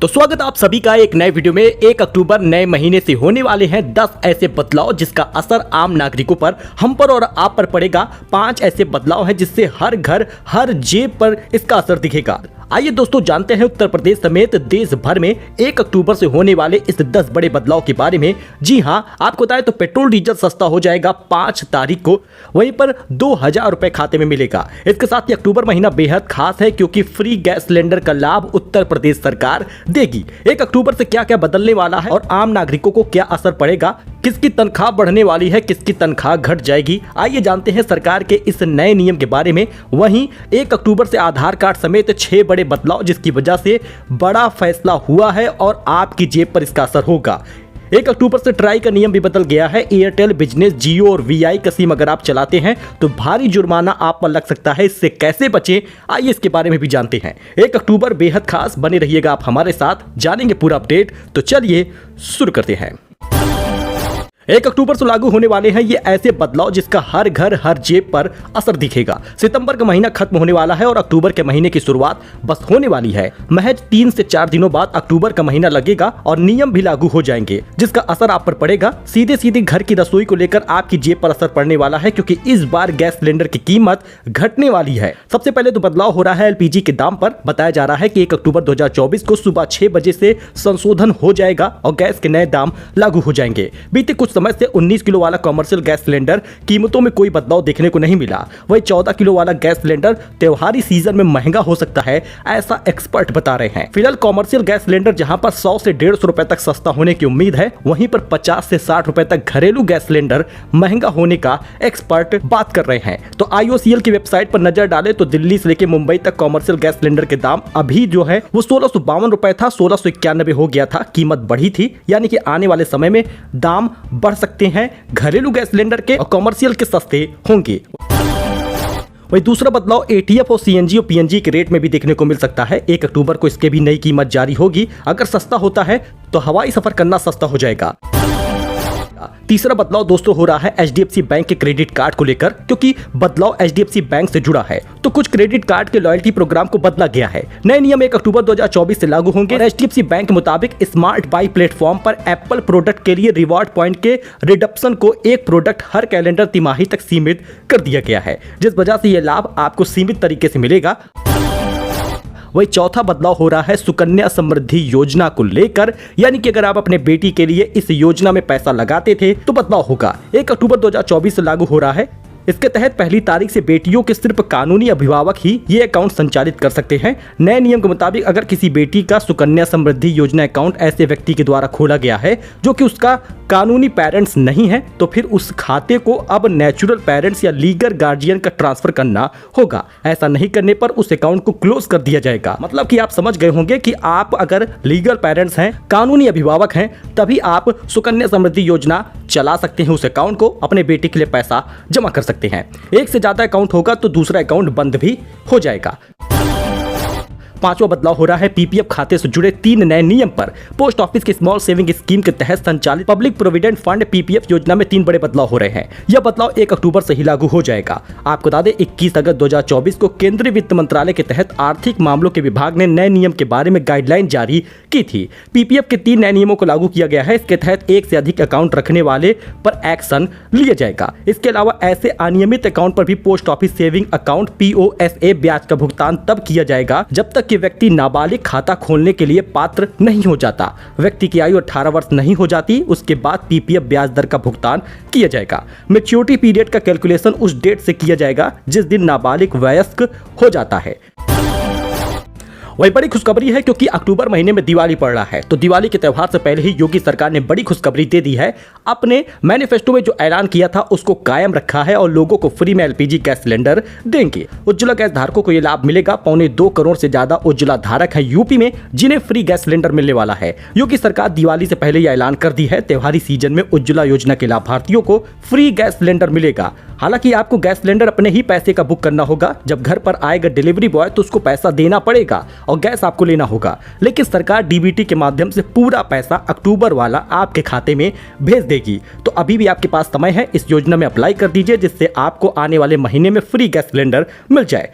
तो स्वागत आप सभी का एक नए वीडियो में। 1 अक्टूबर नए महीने से होने वाले हैं 10 ऐसे बदलाव जिसका असर आम नागरिकों पर, हम पर और आप पर पड़ेगा। 5 ऐसे बदलाव हैं जिससे हर घर हर जेब पर इसका असर दिखेगा। आइए दोस्तों जानते हैं उत्तर प्रदेश समेत देश भर में 1 अक्टूबर से होने वाले इस 10 बड़े बदलाव के बारे में। जी हां, आपको बताएं तो पेट्रोल डीजल सस्ता हो जाएगा 5 तारीख को, वहीं पर 2000 रुपए खाते में मिलेगा। इसके साथ ही अक्टूबर महीना बेहद खास है क्योंकि फ्री गैस सिलेंडर का लाभ उत्तर प्रदेश सरकार देगी। 1 अक्टूबर से क्या क्या बदलने वाला है और आम नागरिकों को क्या असर पड़ेगा, किसकी तनख्वाह बढ़ने वाली है, किसकी तनख्वाह घट जाएगी, आइए जानते हैं सरकार के इस नए नियम के बारे में। वहीं 1 अक्टूबर से आधार कार्ड समेत 6 बड़े बदलाव जिसकी वजह से बड़ा फैसला हुआ है और आपकी जेब पर इसका असर होगा। 1 अक्टूबर से ट्राई का नियम भी बदल गया है। एयरटेल, बिजनेस, जियो और वीआई का सिम अगर आप चलाते हैं तो भारी जुर्माना आप पर लग सकता है। इससे कैसे बचें, आइए इसके बारे में भी जानते हैं। 1 अक्टूबर बेहद खास, बने रहिएगा आप हमारे साथ, जानेंगे पूरा अपडेट। तो चलिए शुरू करते हैं। 1 अक्टूबर से लागू होने वाले हैं ये ऐसे बदलाव जिसका हर घर हर जेब पर असर दिखेगा। सितंबर का महीना खत्म होने वाला है और अक्टूबर के महीने की शुरुआत बस होने वाली है। महज 3 से 4 दिनों बाद अक्टूबर का महीना लगेगा और नियम भी लागू हो जाएंगे जिसका असर आप पर पड़ेगा। सीधे सीधे घर की रसोई को लेकर आपकी जेब पर असर पड़ने वाला है क्योंकि इस बार गैस सिलेंडर की कीमत घटने वाली है। सबसे पहले तो बदलाव हो रहा है एलपीजी के दाम पर। बताया जा रहा है कि 1 अक्टूबर 2024 को सुबह 6 बजे से संशोधन हो जाएगा और गैस के नए दाम लागू हो जाएंगे। बीते कुछ समय से 19 किलो वाला कमर्शियल गैस सिलेंडर कीमतों में कोई बदलाव देखने को नहीं मिला। वही 14 किलो वाला गैस सिलेंडर त्योहारी सीजन में महंगा हो सकता है, ऐसा एक्सपर्ट बता रहे हैं। फिलहाल कमर्शियल गैस सिलेंडर जहां पर 100 से 150 रुपए तक सस्ता होने की उम्मीद है, वहीं पर 50 से 60 रुपए तक घरेलू गैस सिलेंडर महंगा होने का एक्सपर्ट बात कर रहे हैं। तो IOCL की वेबसाइट पर नजर डाले तो दिल्ली से लेकर मुंबई तक कमर्शियल गैस सिलेंडर के दाम अभी जो है वो 1652 रुपए था, 1691 हो गया था। कीमत बढ़ी थी, यानी कि आने वाले समय में दाम बढ़ सकते हैं। घरेलू गैस सिलेंडर के और कमर्शियल के सस्ते होंगे। वही दूसरा बदलाव ATF और CNG और PNG के रेट में भी देखने को मिल सकता है। 1 अक्टूबर को इसके भी नई कीमत जारी होगी। अगर सस्ता होता है तो हवाई सफर करना सस्ता हो जाएगा। तीसरा बदलाव दोस्तों हो रहा है HDFC बैंक के क्रेडिट कार्ड को लेकर, क्योंकि बदलाव HDFC बैंक से जुड़ा है तो कुछ क्रेडिट कार्ड के लॉयल्टी प्रोग्राम को बदला गया है। नए नियम 1 अक्टूबर 2024 से लागू होंगे। HDFC बैंक के मुताबिक स्मार्ट बाई प्लेटफॉर्म पर एप्पल प्रोडक्ट के लिए रिवॉर्ड पॉइंट के रिडप्शन को एक प्रोडक्ट हर कैलेंडर तिमाही तक सीमित कर दिया गया है, जिस वजह से यह लाभ आपको सीमित तरीके से मिलेगा। वही चौथा बदलाव हो रहा है सुकन्या समृद्धि योजना को लेकर, यानी कि अगर आप अपने बेटी के लिए इस योजना में पैसा लगाते थे तो बदलाव होगा। 1 अक्टूबर 2024 से लागू हो रहा है। इसके तहत पहली तारीख से बेटियों के सिर्फ कानूनी अभिभावक ही ये अकाउंट संचालित कर सकते हैं। नए नियम के मुताबिक अगर किसी बेटी का सुकन्या समृद्धि योजना अकाउंट ऐसे व्यक्ति के द्वारा खोला गया है जो कि उसका कानूनी पेरेंट्स नहीं है, तो फिर उस खाते को अब नेचुरल पेरेंट्स या लीगल गार्जियन का ट्रांसफर करना होगा। ऐसा नहीं करने पर उस अकाउंट को क्लोज कर दिया जाएगा। मतलब कि आप समझ गए होंगे कि आप अगर लीगल पेरेंट्स हैं, कानूनी अभिभावक हैं, तभी आप सुकन्या समृद्धि योजना चला सकते हैं। उस अकाउंट को अपने बेटे के लिए पैसा जमा कर सकते हैं। एक से ज्यादा अकाउंट होगा तो दूसरा अकाउंट बंद भी हो जाएगा। पांचवा बदलाव हो रहा है PPF खाते से जुड़े 3 नए नियम पर। पोस्ट ऑफिस की स्मॉल सेविंग स्कीम के तहत संचालित पब्लिक प्रोविडेंट फंड PPF योजना में 3 बड़े बदलाव हो रहे हैं। यह बदलाव 1 अक्टूबर से ही लागू हो जाएगा। आपको बता दें 21 अगस्त 2024 को केंद्रीय वित्त मंत्रालय के तहत आर्थिक मामलों के विभाग ने नए नियम के बारे में गाइडलाइन जारी की थी। PPF के 3 नए नियमों को लागू किया गया है। इसके तहत 1 से अधिक अकाउंट रखने वाले पर एक्शन लिया जाएगा। इसके अलावा ऐसे अनियमित अकाउंट पर भी post office saving account POSA ब्याज का भुगतान तब किया जाएगा जब तक कि व्यक्ति नाबालिग खाता खोलने के लिए पात्र नहीं हो जाता। व्यक्ति की आयु 18 वर्ष नहीं हो जाती, उसके बाद PPF ब्याज दर का भुगतान किया जाएगा। मैच्योरिटी पीरियड का कैलकुलेशन उस डेट से किया जाएगा जिस दिन नाबालिग वयस्क हो जाता है। वही बड़ी खुशखबरी है क्योंकि अक्टूबर महीने में दिवाली पड़ रहा है, तो दिवाली के त्यौहार से पहले ही योगी सरकार ने बड़ी खुशखबरी दे दी है। अपने मैनिफेस्टो में जो ऐलान किया था उसको कायम रखा है और लोगों को फ्री में LPG गैस सिलेंडर देंगे। उज्ज्वला गैस धारकों को यह लाभ मिलेगा। 2.25 करोड़ से ज्यादा उज्ज्वला धारक है यूपी में जिन्हें फ्री गैस सिलेंडर मिलने वाला है। योगी सरकार दिवाली से पहले ही ऐलान कर दी है त्योहारी सीजन में उज्ज्वला योजना के लाभार्थियों को फ्री गैस सिलेंडर मिलेगा। हालांकि आपको गैस सिलेंडर अपने ही पैसे का बुक करना होगा। जब घर पर आएगा डिलीवरी बॉय तो उसको पैसा देना पड़ेगा और गैस आपको लेना होगा, लेकिन सरकार DBT के माध्यम से पूरा पैसा अक्टूबर वाला आपके खाते में भेज देगी। तो अभी भी आपके पास समय है, इस योजना में अप्लाई कर दीजिए जिससे आपको आने वाले महीने में फ्री गैस सिलेंडर मिल जाए।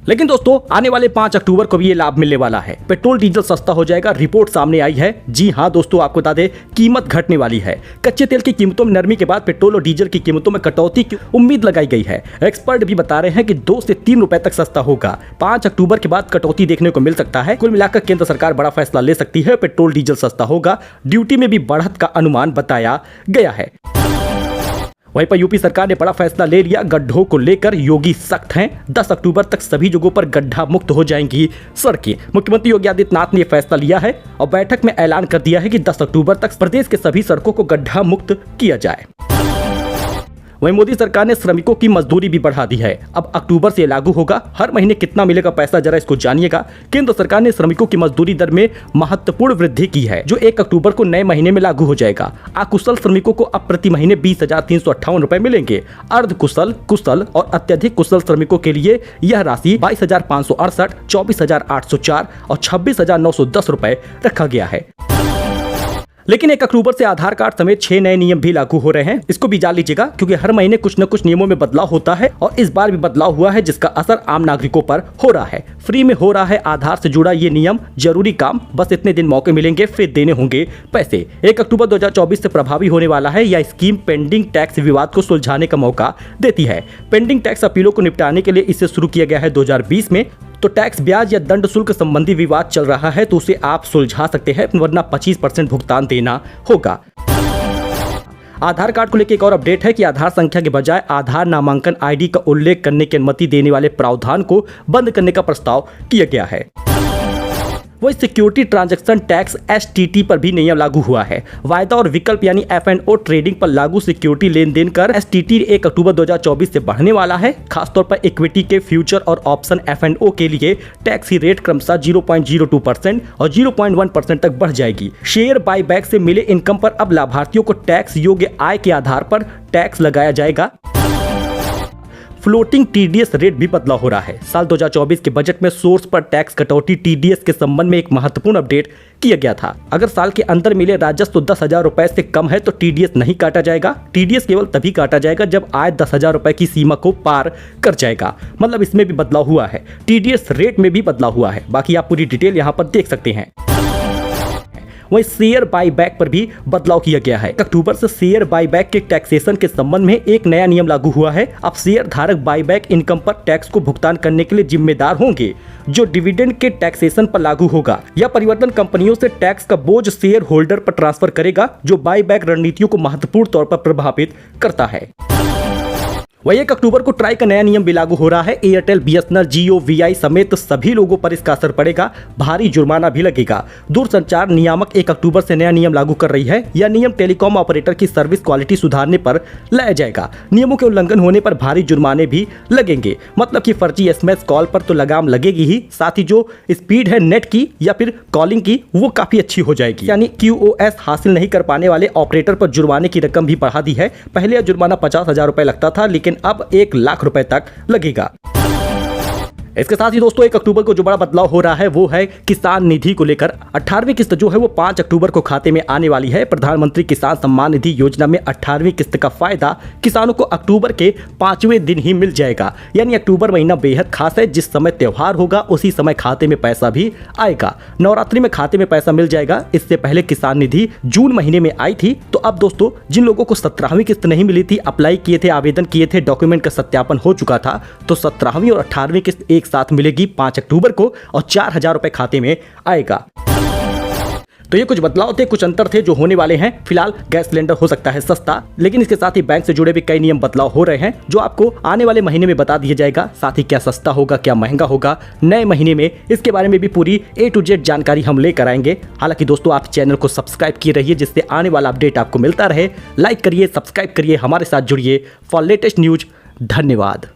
लेकिन दोस्तों आने वाले 5 अक्टूबर को भी ये लाभ मिलने वाला है। पेट्रोल डीजल सस्ता हो जाएगा, रिपोर्ट सामने आई है। जी हाँ दोस्तों, आपको बता दें कीमत घटने वाली है। कच्चे तेल की कीमतों में नरमी के बाद पेट्रोल और डीजल की कीमतों में कटौती की उम्मीद लगाई गई है। एक्सपर्ट भी बता रहे हैं कि 2 से 3 रुपए तक सस्ता होगा। 5 अक्टूबर के बाद कटौती देखने को मिल सकता है। कुल मिलाकर केंद्र सरकार बड़ा फैसला ले सकती है। पेट्रोल डीजल सस्ता होगा, ड्यूटी में भी बढ़त का अनुमान बताया गया है। वहीं पर यूपी सरकार ने बड़ा फैसला ले लिया। गड्ढों को लेकर योगी सख्त हैं। 10 अक्टूबर तक सभी जगहों पर गड्ढा मुक्त हो जाएंगी सड़कें। मुख्यमंत्री योगी आदित्यनाथ ने यह फैसला लिया है और बैठक में ऐलान कर दिया है कि 10 अक्टूबर तक प्रदेश के सभी सड़कों को गड्ढा मुक्त किया जाए। वहीं मोदी सरकार ने श्रमिकों की मजदूरी भी बढ़ा दी है। अब अक्टूबर से लागू होगा। हर महीने कितना मिलेगा पैसा, जरा इसको जानिएगा। केंद्र सरकार ने श्रमिकों की मजदूरी दर में महत्वपूर्ण वृद्धि की है, जो 1 अक्टूबर को नए महीने में लागू हो जाएगा। अकुशल श्रमिकों को अब प्रति महीने 20,358 रुपए मिलेंगे। अर्धकुशल, कुशल और अत्यधिक कुशल श्रमिकों के लिए यह राशि 22,568, 24,804 और 26,910 रुपए रखा गया है। लेकिन 1 अक्टूबर से आधार कार्ड समेत 6 नए नियम भी लागू हो रहे हैं। इसको भी जान लीजिएगा, क्योंकि हर महीने कुछ न कुछ नियमों में बदलाव होता है और इस बार भी बदलाव हुआ है, जिसका असर आम नागरिकों पर हो रहा है। फ्री में हो रहा है आधार से जुड़ा ये नियम। जरूरी काम, बस इतने दिन मौके मिलेंगे, फिर देने होंगे पैसे। 1 अक्टूबर 2024 से प्रभावी होने वाला है। यह स्कीम पेंडिंग टैक्स विवाद को सुलझाने का मौका देती है। पेंडिंग टैक्स अपीलों को निपटाने के लिए इसे शुरू किया गया है 2020 में। तो टैक्स ब्याज या दंड शुल्क संबंधी विवाद चल रहा है तो उसे आप सुलझा सकते हैं, वरना 25% भुगतान देना होगा। आधार कार्ड को लेकर एक और अपडेट है कि आधार संख्या के बजाय आधार नामांकन आईडी का उल्लेख करने की अनुमति देने वाले प्रावधान को बंद करने का प्रस्ताव किया गया है। वही सिक्योरिटी ट्रांजैक्शन टैक्स STT पर भी नियम लागू हुआ है। वायदा और विकल्प यानी F&O ट्रेडिंग पर लागू सिक्योरिटी लेन देन कर STT 1 अक्टूबर 2024 से बढ़ने वाला है। खासतौर पर इक्विटी के फ्यूचर और ऑप्शन F&O के लिए टैक्स की रेट क्रमशः 0.02% और 0.1% तक बढ़ जाएगी। शेयर बाईबैक से मिले इनकम पर अब लाभार्थियों को टैक्स योग्य आय के आधार पर टैक्स लगाया जाएगा। फ्लोटिंग TDS रेट भी बदलाव हो रहा है। साल 2024 के बजट में सोर्स पर टैक्स कटौती TDS के संबंध में एक महत्वपूर्ण अपडेट किया गया था। अगर साल के अंदर मिले राजस्व 10,000 रुपए से कम है तो TDS नहीं काटा जाएगा। TDS केवल तभी काटा जाएगा जब आय 10,000 रुपए की सीमा को पार कर जाएगा। मतलब इसमें भी बदलाव हुआ है। TDS रेट में भी बदलाव हुआ है। बाकी आप पूरी डिटेल यहाँ पर देख सकते हैं। वहीं शेयर बाईबैक पर भी बदलाव किया गया है। अक्टूबर से शेयर बाईबैक के टैक्सेशन के संबंध में एक नया नियम लागू हुआ है। अब शेयर धारक बाईबैक इनकम पर टैक्स को भुगतान करने के लिए जिम्मेदार होंगे, जो डिविडेंड के टैक्सेशन पर लागू होगा। यह परिवर्तन कंपनियों से टैक्स का बोझ शेयर होल्डर पर ट्रांसफर करेगा, जो बाईबैक रणनीतियों को महत्वपूर्ण तौर पर प्रभावित करता है। वही 1 अक्टूबर को ट्राई का नया नियम भी लागू हो रहा है। एयरटेल, BSNL, Jio, VI समेत सभी लोगों पर इसका असर पड़ेगा। भारी जुर्माना भी लगेगा। दूरसंचार नियामक 1 अक्टूबर से नया नियम लागू कर रही है। यह नियम टेलीकॉम ऑपरेटर की सर्विस क्वालिटी सुधारने पर लाया जाएगा। नियमों के उल्लंघन होने पर भारी जुर्माने भी लगेंगे। मतलब कि फर्जी SMS कॉल पर तो लगाम लगेगी ही, साथ ही जो स्पीड है नेट की या फिर कॉलिंग की वो काफी अच्छी हो जाएगी। यानी QoS हासिल नहीं कर पाने वाले ऑपरेटर पर जुर्माने की रकम भी बढ़ा दी है। पहले यह जुर्माना 50,000 रुपए लगता था, लेकिन अब 1 लाख रुपए तक लगेगा। इसके साथ ही दोस्तों 1 अक्टूबर को जो बड़ा बदलाव हो रहा है वो है किसान निधि को लेकर। 18वीं किस्त जो है वो 5 अक्टूबर को खाते में आने वाली है। प्रधानमंत्री किसान सम्मान निधि योजना में 18वीं किस्त का फायदा किसानों को अक्टूबर के 5वें दिन ही मिल जाएगा। यानी अक्टूबर महीना बेहद खास है। जिस समय त्योहार होगा उसी समय खाते में पैसा भी आएगा। नवरात्रि में खाते में पैसा मिल जाएगा। इससे पहले किसान निधि जून महीने में आई थी। तो अब दोस्तों जिन लोगों को 17वीं किस्त नहीं मिली थी, अप्लाई किए थे, आवेदन किए थे, डॉक्यूमेंट का सत्यापन हो चुका था, तो 17वीं और 18वीं किस्त एक साथ मिलेगी 5 अक्टूबर को और 4,000 रुपए खाते में आएगा। तो ये कुछ बदलाव थे, कुछ अंतर थे जो होने वाले हैं। फिलहाल गैस सिलेंडर हो सकता है सस्ता, लेकिन इसके साथ ही बैंक से जुड़े भी कई नियम बदलाव हो रहे हैं जो आपको आने वाले महीने में बता दिया जाएगा। साथ ही क्या सस्ता होगा, क्या महंगा होगा नए महीने में, इसके बारे में भी पूरी A to Z जानकारी हम लेकर आएंगे। हालांकि दोस्तों आप चैनल को सब्सक्राइब किए रहिए, जिससे आने वाला अपडेट आपको मिलता रहे। लाइक करिए, सब्सक्राइब करिए, हमारे साथ जुड़िए फॉर लेटेस्ट न्यूज। धन्यवाद।